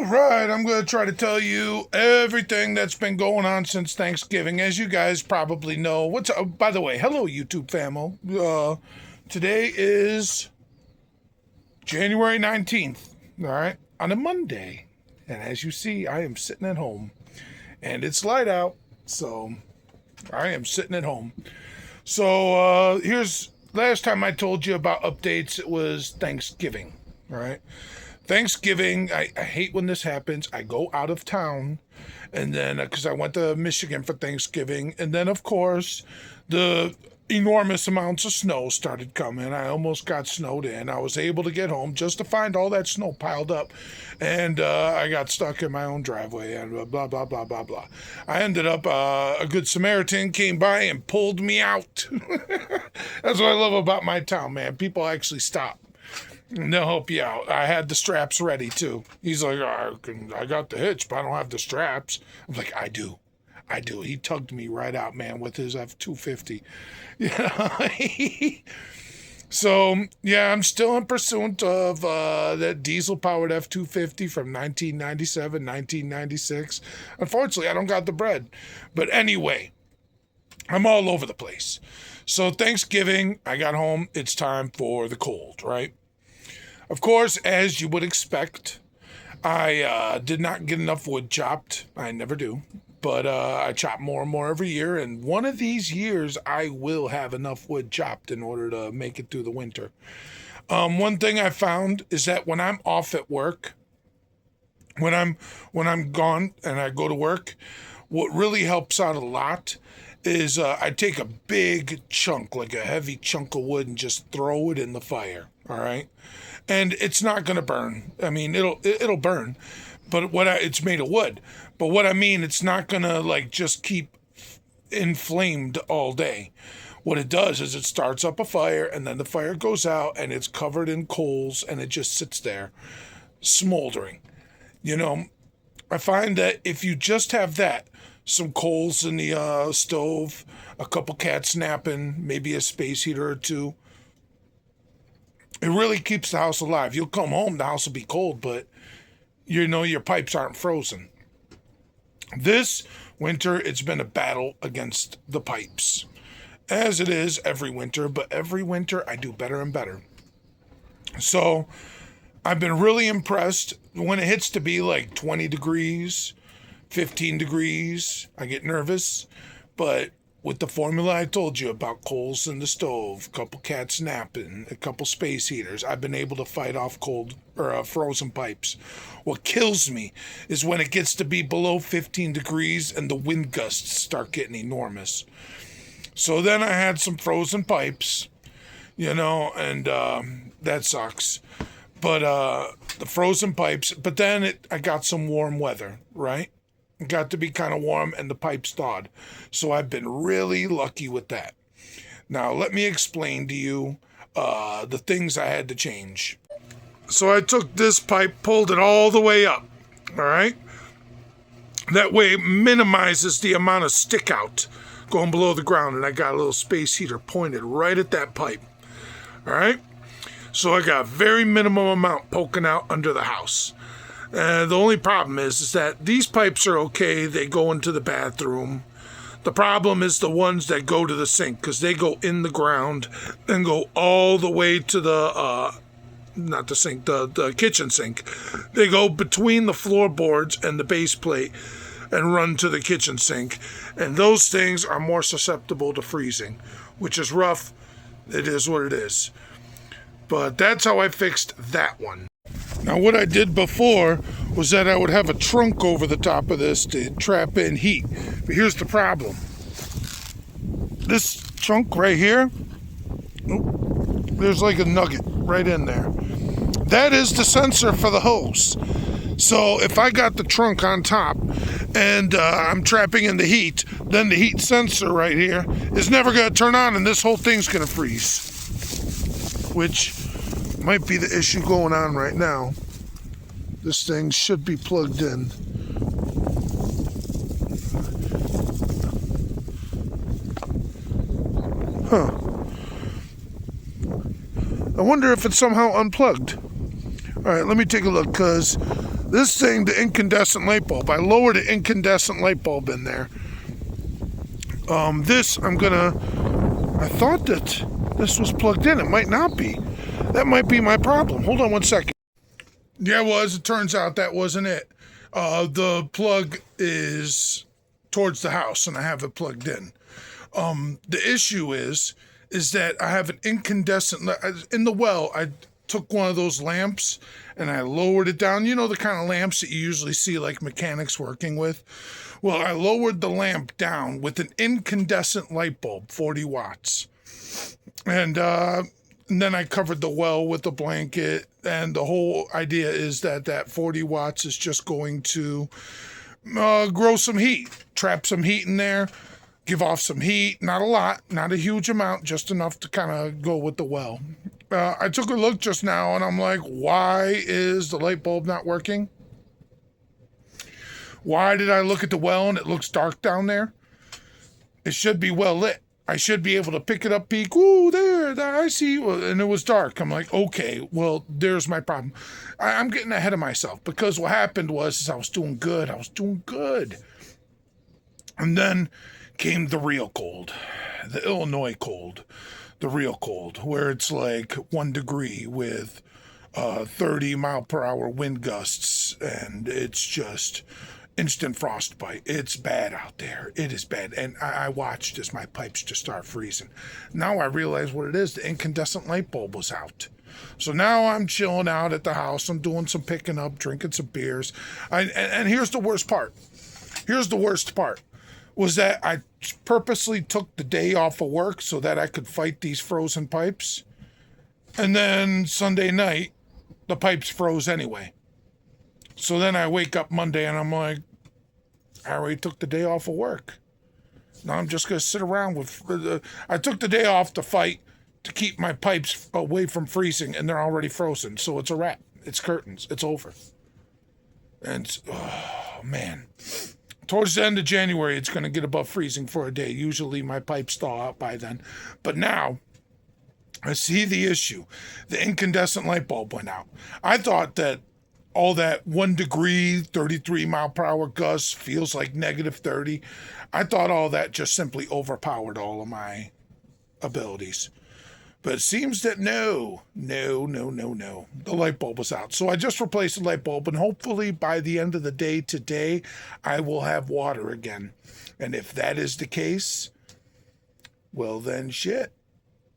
All right, I'm going to try to tell you everything that's been going on since Thanksgiving. As you guys probably know, by the way, hello YouTube famo. Today is January 19th, all right, on a Monday. And as you see, I am sitting at home and it's light out, so I am sitting at home. So here's last time I told you about updates, it was Thanksgiving, all right? Thanksgiving, I hate when this happens. I go out of town, and then, because I went to Michigan for Thanksgiving, and then, of course, the enormous amounts of snow started coming. I almost got snowed in. I was able to get home just to find all that snow piled up, and I got stuck in my own driveway, and blah, blah, blah, blah, blah. I ended up, a good Samaritan came by and pulled me out. That's what I love about my town, man. People actually stop. They'll help you out. I had the straps ready, too. He's like, I got the hitch, but I don't have the straps. I'm like, I do. He tugged me right out, man, with his F-250. So, yeah, I'm still in pursuit of that diesel-powered F-250 from 1997, 1996. Unfortunately, I don't got the bread. But anyway, I'm all over the place. So Thanksgiving, I got home. It's time for the cold, right? Of course, as you would expect, I did not get enough wood chopped. I never do. But I chop more and more every year. And one of these years, I will have enough wood chopped in order to make it through the winter. One thing I found is that when I'm off at work, when I'm gone and I go to work, what really helps out a lot is I take a big chunk, like a heavy chunk of wood, and just throw it in the fire. All right. And it's not going to burn. I mean, it'll burn, but it's made of wood. But what I mean, it's not going to like just keep inflamed all day. What it does is it starts up a fire, and then the fire goes out, and it's covered in coals, and it just sits there smoldering. You know, I find that if you just have that, some coals in the stove, a couple cats napping, maybe a space heater or two, it really keeps the house alive. You'll come home, the house will be cold, but you know your pipes aren't frozen. This winter, it's been a battle against the pipes, as it is every winter, but every winter I do better and better. So I've been really impressed. When it hits to be like 20 degrees, 15 degrees, I get nervous, but with the formula I told you about, coals in the stove, a couple cats napping, a couple space heaters, I've been able to fight off frozen pipes. What kills me is when it gets to be below 15 degrees and the wind gusts start getting enormous. So then I had some frozen pipes, and that sucks. But the frozen pipes, but then I got some warm weather, right? It got to be kind of warm and the pipes thawed. So I've been really lucky with that. Now, let me explain to you the things I had to change. So I took this pipe, pulled it all the way up, all right? That way it minimizes the amount of stick out going below the ground, and I got a little space heater pointed right at that pipe, all right? So I got a very minimum amount poking out under the house. The only problem is that these pipes are okay. They go into the bathroom. The problem is the ones that go to the sink, because they go in the ground and go all the way to the, not the sink, the kitchen sink. They go between the floorboards and the base plate and run to the kitchen sink. And those things are more susceptible to freezing, which is rough. It is what it is. But that's how I fixed that one. Now, what I did before was that I would have a trunk over the top of this to trap in heat. But here's the problem. This trunk right here, there's like a nugget right in there. That is the sensor for the hose. So if I got the trunk on top and I'm trapping in the heat, then the heat sensor right here is never going to turn on and this whole thing's going to freeze. Which might be the issue going on right now. This thing should be plugged in. I wonder if it's somehow unplugged. All right, let me take a look, because This thing, the incandescent light bulb, I lowered the incandescent light bulb in there. I thought that this was plugged in. It might not be. That might be my problem. Hold on 1 second. Yeah, well, as it turns out, that wasn't it. The plug is towards the house, and I have it plugged in. The issue is that I have an incandescent in the well. I took one of those lamps and I lowered it down. You know, the kind of lamps that you usually see like mechanics working with. Well, I lowered the lamp down with an incandescent light bulb, 40 watts. And then I covered the well with a blanket. And the whole idea is that 40 watts is just going to grow some heat, trap some heat in there, give off some heat. Not a lot, not a huge amount, just enough to kind of go with the well. I took a look just now and I'm like, why is the light bulb not working? Why did I look at the well and it looks dark down there? It should be well lit. I should be able to pick it up, peek, ooh, there, I see, and it was dark. I'm like, okay, well, there's my problem. I'm getting ahead of myself because what happened was I was doing good. And then came the real cold, the Illinois cold, the real cold, where it's like 1 degree with 30 mile per hour wind gusts, and it's just instant frostbite. It's bad out there. It is bad. And I watched as my pipes just start freezing. Now I realize what it is. The incandescent light bulb was out. So now I'm chilling out at the house. I'm doing some picking up, drinking some beers. And here's the worst part. Was that I purposely took the day off of work so that I could fight these frozen pipes. And then Sunday night, the pipes froze anyway. So then I wake up Monday and I'm like, I already took the day off of work. Now I'm just going to sit around with... I took the day off to fight to keep my pipes away from freezing, and they're already frozen. So it's a wrap. It's curtains. It's over. And, oh, man. Towards the end of January, it's going to get above freezing for a day. Usually my pipes thaw out by then. But now, I see the issue. The incandescent light bulb went out. I thought that all that 1 degree, 33 mile per hour gusts feels like negative 30. I thought all that just simply overpowered all of my abilities. But it seems that no. The light bulb was out. So I just replaced the light bulb, and hopefully by the end of the day today, I will have water again. And if that is the case, well then shit.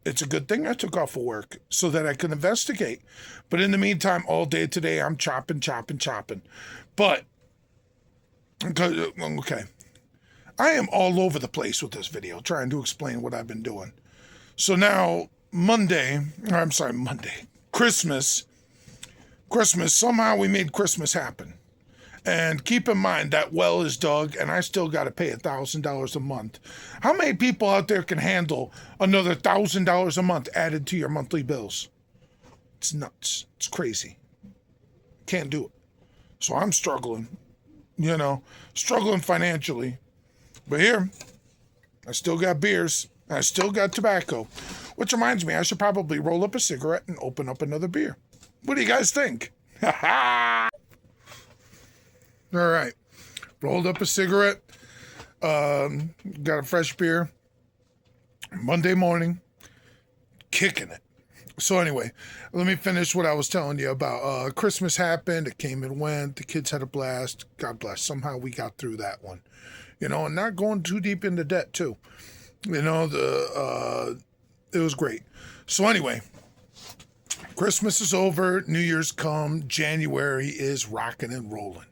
It's a good thing I took off of work so that I could investigate. But in the meantime, all day today, I'm chopping. But, okay. I am all over the place with this video, trying to explain what I've been doing. So now, Christmas, somehow we made Christmas happen. And keep in mind that well is dug, and I still got to pay $1,000 a month. How many people out there can handle another $1,000 a month added to your monthly bills? It's nuts. It's crazy. Can't do it. So I'm struggling, struggling financially. But here, I still got beers. I still got tobacco. Which reminds me, I should probably roll up a cigarette and open up another beer. What do you guys think? Ha ha! All right. Rolled up a cigarette. Got a fresh beer. Monday morning. Kicking it. So anyway, let me finish what I was telling you about. Christmas happened. It came and went. The kids had a blast. God bless. Somehow we got through that one. And not going too deep into debt too. It was great. So anyway, Christmas is over. New Year's come. January is rocking and rolling.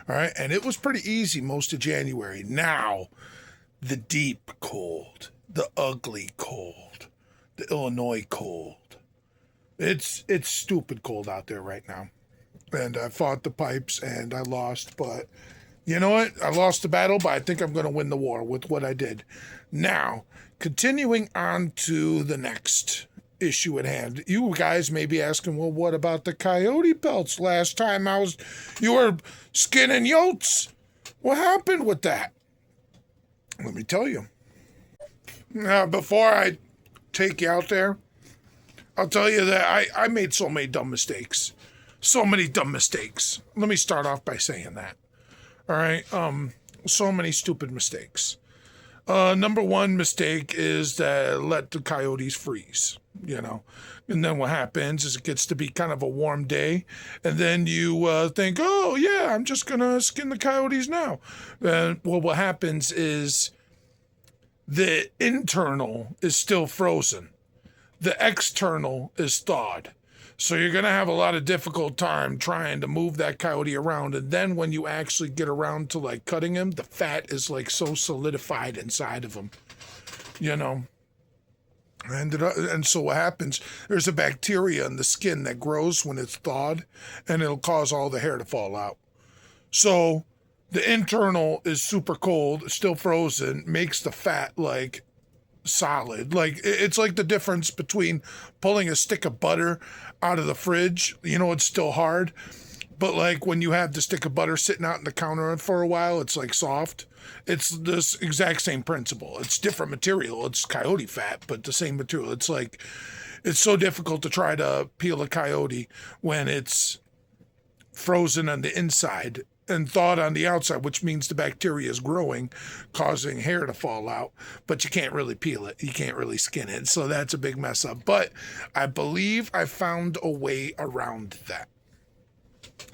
All right, and it was pretty easy most of January. Now, the deep cold, the ugly cold, the Illinois cold. It's stupid cold out there right now. And I fought the pipes and I lost, but you know what? I lost the battle, but I think I'm going to win the war with what I did. Now, continuing on to the next issue at hand. You guys may be asking, well, what about the coyote pelts? Last time you were skinning yotes. What happened with that? Let me tell you. Now, before I take you out there, I'll tell you that I made so many dumb mistakes. So many dumb mistakes. Let me start off by saying that. All right. So many stupid mistakes. Number one mistake is that let the coyotes freeze, And then what happens is it gets to be kind of a warm day, and then you think, oh, yeah, I'm just going to skin the coyotes now. Well, what happens is the internal is still frozen. The external is thawed. So you're going to have a lot of difficult time trying to move that coyote around. And then when you actually get around to like cutting him, the fat is like so solidified inside of him, And so what happens, there's a bacteria in the skin that grows when it's thawed, and it'll cause all the hair to fall out. So the internal is super cold, still frozen, makes the fat like solid. Like it's like the difference between pulling a stick of butter out of the fridge. It's still hard, but like when you have the stick of butter sitting out in the counter for a while, it's like soft. It's this exact same principle. It's different material. It's coyote fat, but the same material. It's like it's so difficult to try to peel a coyote when it's frozen on the inside and thawed on the outside, which means the bacteria is growing, causing hair to fall out, but you can't really peel it. You can't really skin it. So that's a big mess up. But I believe I found a way around that.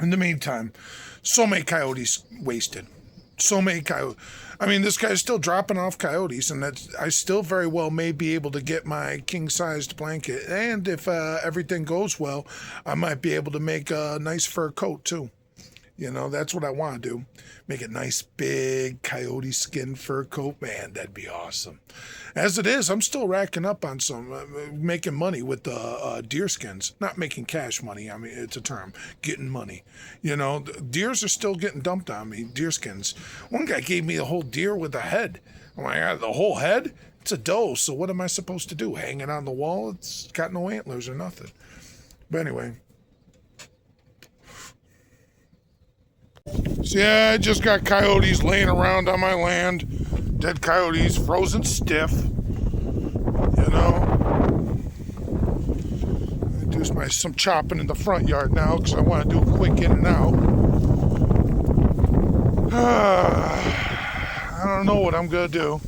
In the meantime, so many coyotes wasted. So many coyotes. I mean, this guy's still dropping off coyotes, and I still very well may be able to get my king-sized blanket. And if everything goes well, I might be able to make a nice fur coat, too. That's what I want to do. Make a nice big coyote skin fur coat. Man, that'd be awesome. As it is, I'm still racking up on some, making money with the deer skins. Not making cash money. I mean, it's a term. Getting money. Deers are still getting dumped on me. Deer skins. One guy gave me a whole deer with a head. I'm like, the whole head? It's a doe, so what am I supposed to do? Hang it on the wall? It's got no antlers or nothing. But anyway. So yeah, I just got coyotes laying around on my land. Dead coyotes, frozen stiff. I do some chopping in the front yard now because I want to do a quick in and out. I don't know what I'm going to do.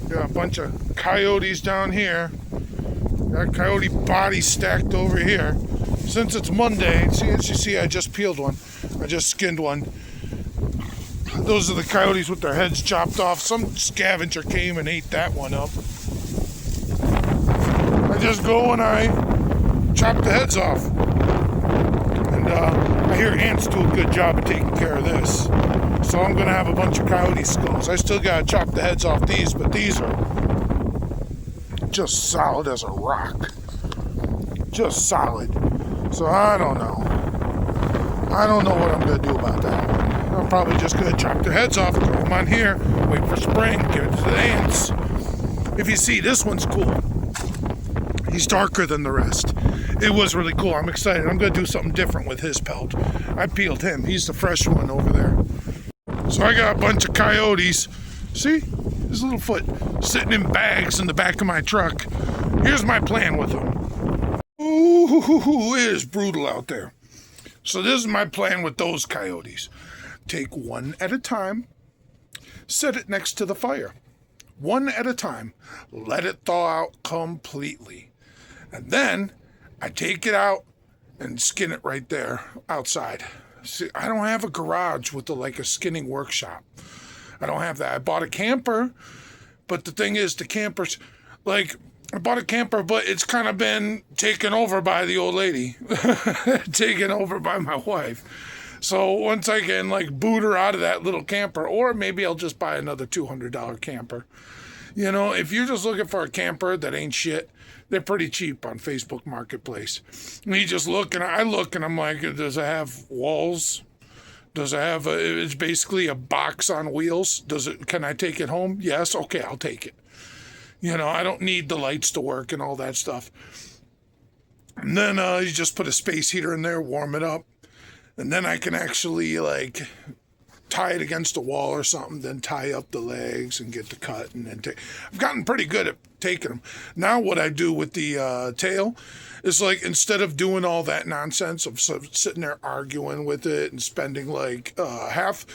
Got a bunch of coyotes down here. Got coyote bodies stacked over here. Since it's Monday, as you see, I just peeled one. I just skinned one. Those are the coyotes with their heads chopped off. Some scavenger came and ate that one up. I just go and I chop the heads off. And I hear ants do a good job of taking care of this. So I'm going to have a bunch of coyote skulls. I still got to chop the heads off these, but these are just solid as a rock. Just solid. So I don't know. I don't know what I'm going to do about that. I'm probably just going to chop their heads off, throw them on here, wait for spring, give it to the ants. If you see, this one's cool. He's darker than the rest. It was really cool. I'm excited. I'm going to do something different with his pelt. I peeled him. He's the fresh one over there. So I got a bunch of coyotes. See? His little foot sitting in bags in the back of my truck. Here's my plan with them. Ooh, it is brutal out there. So this is my plan with those coyotes. Take one at a time, set it next to the fire. One at a time. Let it thaw out completely. And then I take it out and skin it right there outside. See, I don't have a garage with a skinning workshop. I don't have that. I bought a camper, but the thing is, the camper's I bought a camper, but it's kind of been taken over by the old lady. Taken over by my wife. So once I can boot her out of that little camper, or maybe I'll just buy another $200 camper. If you're just looking for a camper that ain't shit, they're pretty cheap on Facebook Marketplace. And you just look, and I look, and I'm like, does it have walls? Does it have it's basically a box on wheels? Can I take it home? Yes. Okay, I'll take it. I don't need the lights to work and all that stuff. And then you just put a space heater in there, warm it up. And then I can actually tie it against a wall or something, then tie up the legs and get the cut, and then take. I've gotten pretty good at taking them. Now what I do with the tail is, like, instead of doing all that nonsense of sitting there arguing with it and spending like half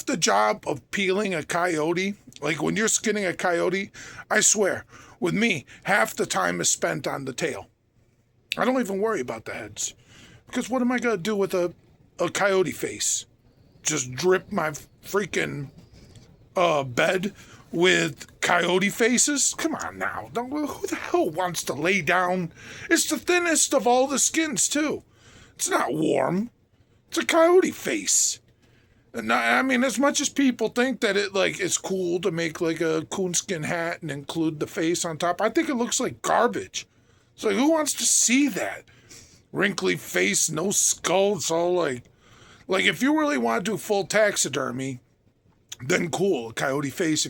the job of peeling a coyote, like when you're skinning a coyote, I swear, with me, half the time is spent on the tail. I don't even worry about the heads. Because what am I going to do with a coyote face? Just drip my freaking bed with coyote faces? Come on now. Who the hell wants to lay down? It's the thinnest of all the skins, too. It's not warm. It's a coyote face. And I mean, as much as people think that it's cool to make like a coonskin hat and include the face on top, I think it looks like garbage. It's like, who wants to see that? Wrinkly face, no skull. It's all like if you really want to do full taxidermy, then cool, a coyote face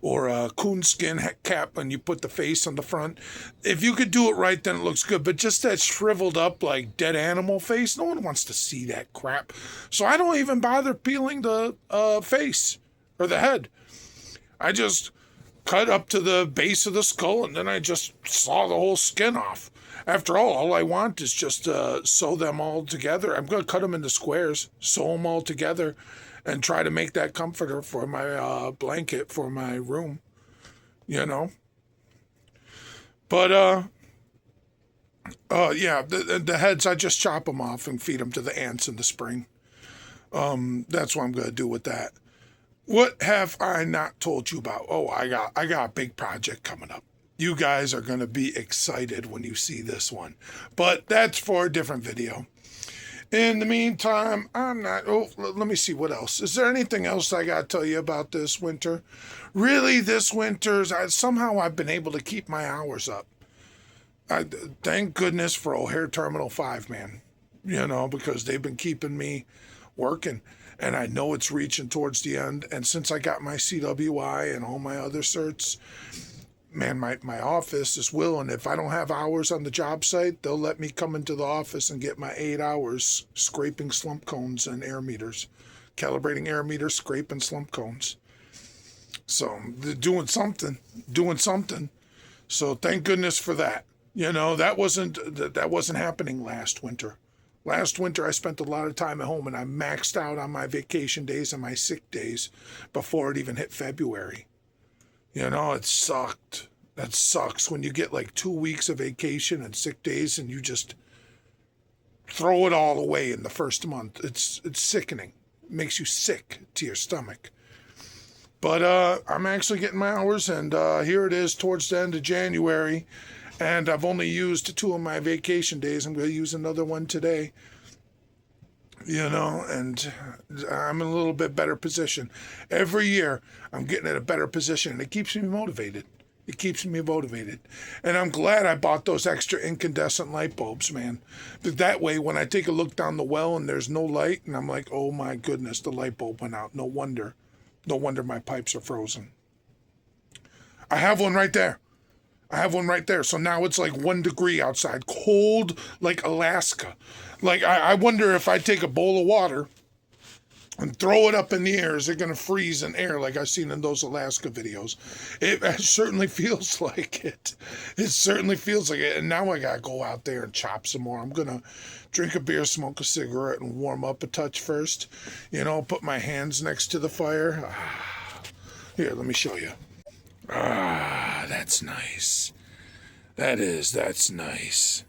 or a coonskin cap and you put the face on the front. If you could do it right, then it looks good. But just that shriveled up, like, dead animal face, no one wants to see that crap. So I don't even bother peeling the face or the head. I just cut up to the base of the skull and then I just saw the whole skin off. After all I want is just sew them all together. I'm going to cut them into squares, sew them all together, and try to make that comforter for my blanket for my room, you know. But, yeah, the heads, I just chop them off and feed them to the ants in the spring. That's what I'm going to do with that. What have I not told you about? Oh, I got a big project coming up. You guys are going to be excited when you see this one. But that's for a different video. In the meantime, I'm not... Oh, let me see what else. Is there anything else I got to tell you about this winter? Really, this winter, somehow I've been able to keep my hours up. Thank goodness for O'Hare Terminal 5, man. You know, because they've been keeping me working. And I know it's reaching towards the end. And since I got my CWI and all my other certs... Man, my office is willing. If I don't have hours on the job site, they'll let me come into the office and get my 8 hours scraping slump cones and air meters. Calibrating air meters, scraping slump cones. So, they're doing something. So, thank goodness for that. You know, that wasn't happening last winter. Last winter, I spent a lot of time at home, and I maxed out on my vacation days and my sick days before it even hit February. You know, it sucked. That sucks when you get like 2 weeks of vacation and sick days and you just throw it all away in the first month. It's sickening. It makes you sick to your stomach. But I'm actually getting my hours, and here it is towards the end of January. And I've only used 2 of my vacation days. I'm going to use another one today. You know, and I'm in a little bit better position. Every year, I'm getting in a better position, and it keeps me motivated. And I'm glad I bought those extra incandescent light bulbs, man. But that way, when I take a look down the well and there's no light, and I'm like, oh my goodness, the light bulb went out. No wonder my pipes are frozen. I have one right there. So now it's like 1 degree outside, cold like Alaska. Like, I wonder if I take a bowl of water and throw it up in the air, is it going to freeze in air like I've seen in those Alaska videos? It certainly feels like it. And now I got to go out there and chop some more. I'm going to drink a beer, smoke a cigarette, and warm up a touch first. You know, put my hands next to the fire. Here, let me show you. That's nice. That's nice.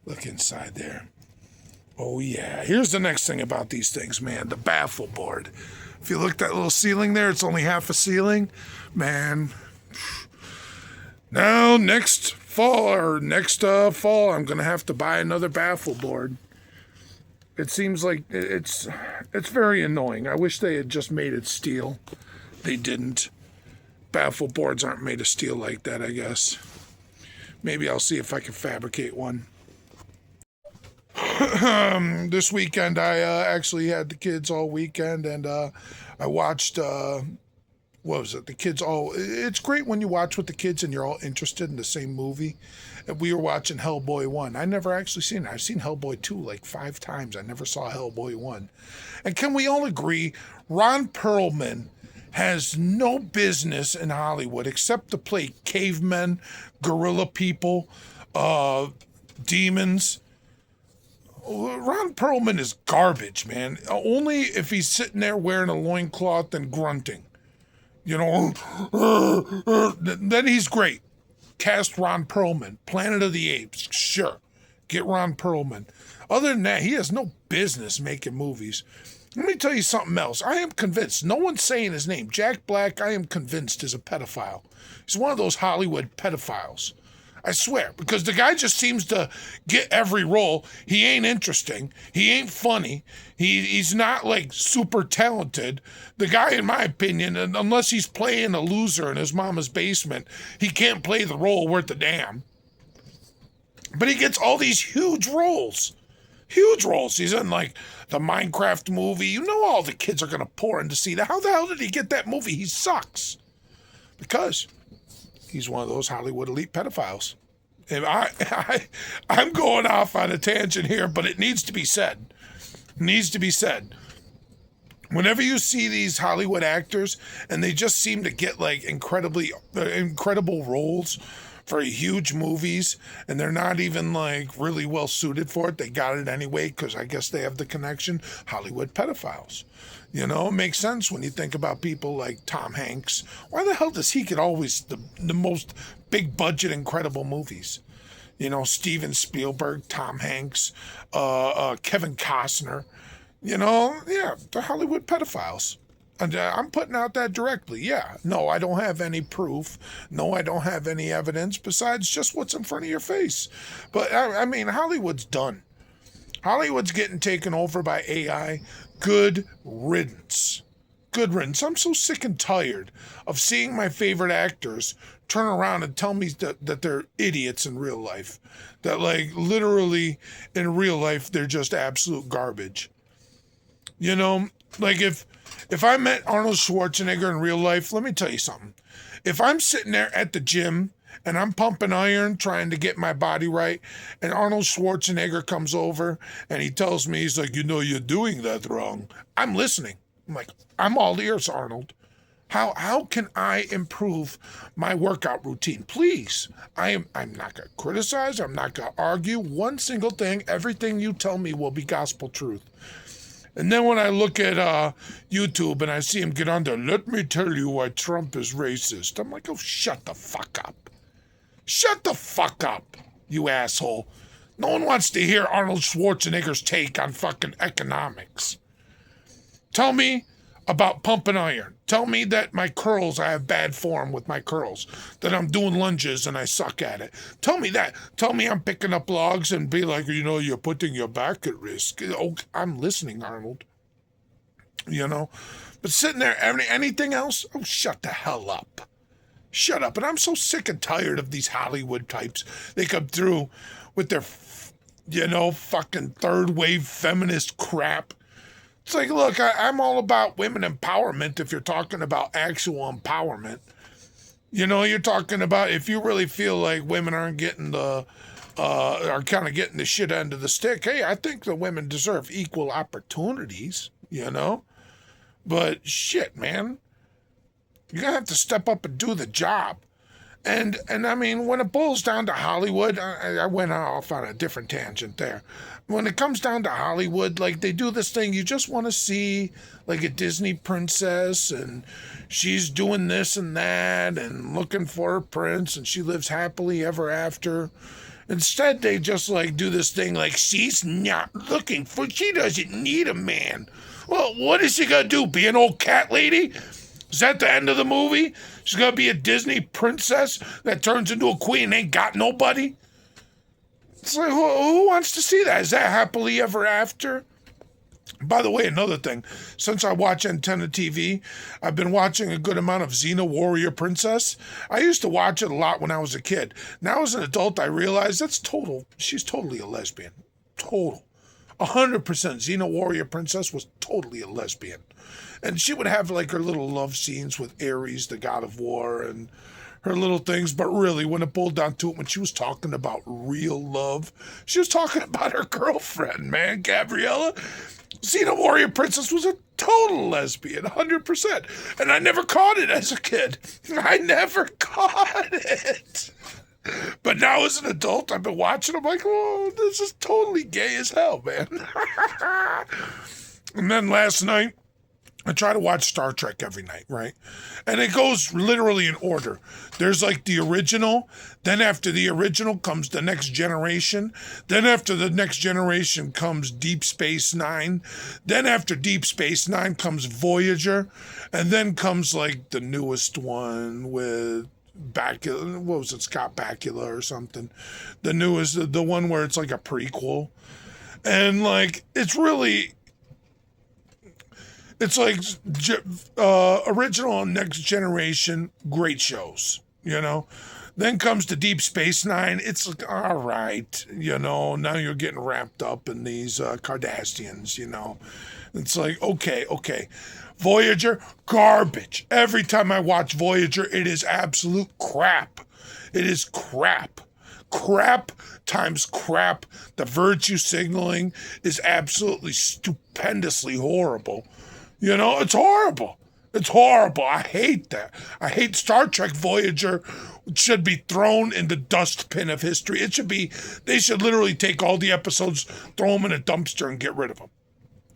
Look inside there. Oh, yeah. Here's the next thing about these things, man. The baffle board. If you look at that little ceiling there, it's only half a ceiling. Man. Now, next fall, I'm going to have to buy another baffle board. It seems like it's very annoying. I wish they had just made it steel. They didn't. Baffle boards aren't made of steel like that, I guess. Maybe I'll see if I can fabricate one. This weekend, I actually had the kids all weekend, and I watched what was it? The kids all. It's great when you watch with the kids and you're all interested in the same movie. And we were watching Hellboy 1. I never actually seen it. I've seen Hellboy 2 like 5 times. I never saw Hellboy 1. And can we all agree Ron Perlman has no business in Hollywood except to play cavemen, gorilla people, demons. Ron Perlman is garbage, man. Only if he's sitting there wearing a loincloth and grunting. You know, then he's great. Cast Ron Perlman. Planet of the Apes. Sure. Get Ron Perlman. Other than that, he has no business making movies. Let me tell you something else. I am convinced. No one's saying his name. Jack Black, I am convinced, is a pedophile. He's one of those Hollywood pedophiles. I swear, because the guy just seems to get every role. He ain't interesting. He ain't funny. He's not like super talented. The guy, in my opinion, unless he's playing a loser in his mama's basement, he can't play the role worth a damn. But he gets all these huge roles. Huge roles. He's in like the Minecraft movie. You know all the kids are going to pour in to see that. How the hell did he get that movie? He sucks. Because he's one of those Hollywood elite pedophiles. And I'm going off on a tangent here, but it needs to be said. It needs to be said. Whenever you see these Hollywood actors and they just seem to get like incredible roles for huge movies and they're not even like really well suited for it, they got it anyway because I guess they have the connection. Hollywood pedophiles. You know, it makes sense when you think about people like Tom Hanks. Why the hell does he get always the most big budget incredible movies? You know, Steven Spielberg, Tom Hanks, Kevin Costner. You know, yeah, the Hollywood pedophiles. And I'm putting out that directly. Yeah, no, I don't have any proof. No, I don't have any evidence besides just what's in front of your face. But I mean, Hollywood's done. Hollywood's getting taken over by AI. Good riddance. Good riddance. I'm so sick and tired of seeing my favorite actors turn around and tell me that they're idiots in real life. That, like, literally in real life, they're just absolute garbage. You know, like if I met Arnold Schwarzenegger in real life, let me tell you something. If I'm sitting there at the gym and I'm pumping iron trying to get my body right, and Arnold Schwarzenegger comes over and he tells me, he's like, you know, you're doing that wrong. I'm listening. I'm like, I'm all ears, Arnold. How can I improve my workout routine? Please. I'm not going to criticize. I'm not going to argue. One single thing, everything you tell me will be gospel truth. And then when I look at YouTube and I see him get on there, let me tell you why Trump is racist. I'm like, oh, shut the fuck up. Shut the fuck up, you asshole. No one wants to hear Arnold Schwarzenegger's take on fucking economics. Tell me about pumping iron. Tell me that my curls, I have bad form with my curls, that I'm doing lunges and I suck at it. Tell me that. Tell me I'm picking up logs and be like, you know, you're putting your back at risk. Oh, I'm listening, Arnold. You know? But sitting there, anything else? Oh, shut the hell up. Shut up. And I'm so sick and tired of these Hollywood types. They come through with their, you know, fucking third wave feminist crap. It's like, look, I'm all about women empowerment if you're talking about actual empowerment. You know, you're talking about if you really feel like women aren't getting are kind of getting the shit end of the stick. Hey, I think the women deserve equal opportunities, you know? But shit, man, you're going to have to step up and do the job. And I mean, when it boils down to Hollywood, I went off on a different tangent there. When it comes down to Hollywood, like they do this thing, you just want to see like a Disney princess and she's doing this and that and looking for a prince and she lives happily ever after. Instead, they just like do this thing like she's not looking for, she doesn't need a man. Well, what is she gonna do? Be an old cat lady? Is that the end of the movie? She's gonna be a Disney princess that turns into a queen and ain't got nobody? It's like, who wants to see that? Is that happily ever after? By the way, another thing. Since I watch Antenna TV, I've been watching a good amount of Xena Warrior Princess. I used to watch it a lot when I was a kid. Now as an adult, I realize she's totally a lesbian. Total. 100%. Xena Warrior Princess was totally a lesbian. And she would have like her little love scenes with Ares, the god of war, and her little things. But really, when it boiled down to it, when she was talking about real love, she was talking about her girlfriend, man, Gabriella. Xena Warrior Princess was a total lesbian, 100%. And I never caught it as a kid. I never caught it. But now as an adult, I've been watching, I'm like, oh, this is totally gay as hell, man. And then last night, I try to watch Star Trek every night, right? And it goes literally in order. There's like the original, then after the original comes the Next Generation, then after the Next Generation comes Deep Space Nine, then after Deep Space Nine comes Voyager, and then comes like the newest one with Bakula, what was it, Scott Bakula or something? The newest, the one where it's like a prequel. And like, it's really... It's like original and Next Generation, great shows, you know. Then comes the Deep Space Nine. It's like, all right, you know, now you're getting wrapped up in these Cardassians, you know. It's like, okay. Voyager, garbage. Every time I watch Voyager, it is absolute crap. It is crap. Crap times crap. The virtue signaling is absolutely stupendously horrible. You know, it's horrible. It's horrible. I hate that. I hate Star Trek Voyager. It should be thrown in the dustbin of history. They should literally take all the episodes, throw them in a dumpster and get rid of them.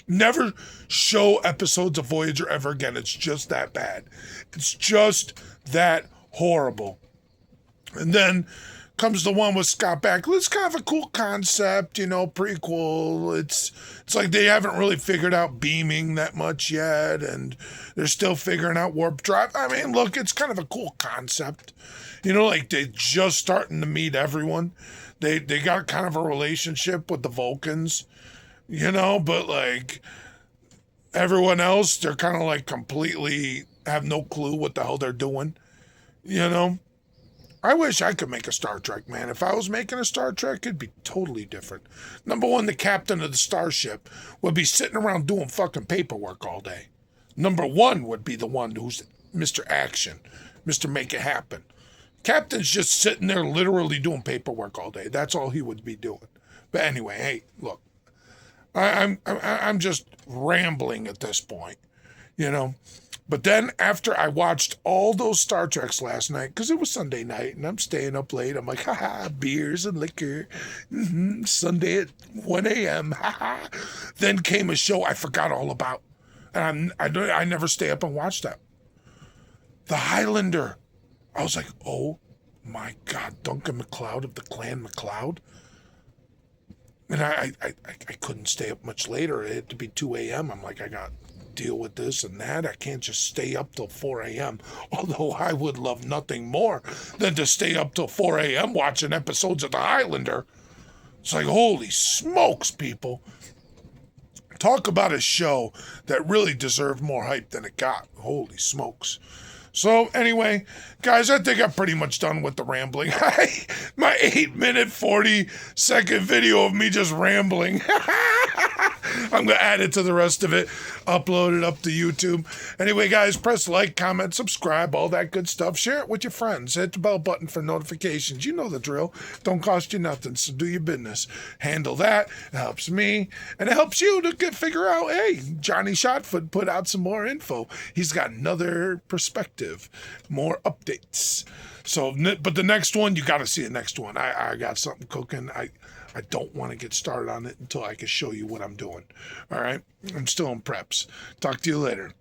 Never show episodes of Voyager ever again. It's just that bad. It's just that horrible. And then comes the one with Scott Bakula. It's kind of a cool concept, you know, prequel. It's like they haven't really figured out beaming that much yet, and they're still figuring out warp drive. I mean, look, it's kind of a cool concept. You know, like they're just starting to meet everyone. They got kind of a relationship with the Vulcans, you know, but like everyone else, they're kind of like completely have no clue what the hell they're doing, you know? I wish I could make a Star Trek, man. If I was making a Star Trek, it'd be totally different. Number one, the captain of the starship would be sitting around doing fucking paperwork all day. Number one would be the one who's Mr. Action, Mr. Make It Happen. Captain's just sitting there literally doing paperwork all day. That's all he would be doing. But anyway, hey, look, I'm just rambling at this point, you know. But then after I watched all those Star Treks last night, because it was Sunday night and I'm staying up late, I'm like, haha, beers and liquor. Sunday at 1 a.m. Haha. Then came a show I forgot all about. And I never stay up and watch that. The Highlander. I was like, oh my God, Duncan MacLeod of the Clan MacLeod. And I couldn't stay up much later. It had to be 2 a.m. I'm like, I got deal with this and that. I can't just stay up till 4 a.m. Although I would love nothing more than to stay up till 4 a.m. watching episodes of The Highlander. It's like, holy smokes, people. Talk about a show that really deserved more hype than it got. Holy smokes. So anyway, guys, I think I'm pretty much done with the rambling. My 8-minute, 40-second video of me just rambling. I'm going to add it to the rest of it, upload it up to YouTube. Anyway, guys, press like, comment, subscribe, all that good stuff. Share it with your friends. Hit the bell button for notifications. You know the drill. Don't cost you nothing, so do your business. Handle that. It helps me, and it helps you to figure out, hey, Johnny Shotfoot put out some more info. He's got another perspective, more updates. So, but the next one, you got to see the next one. I got something cooking. I don't want to get started on it until I can show you what I'm doing. All right? I'm still in preps. Talk to you later.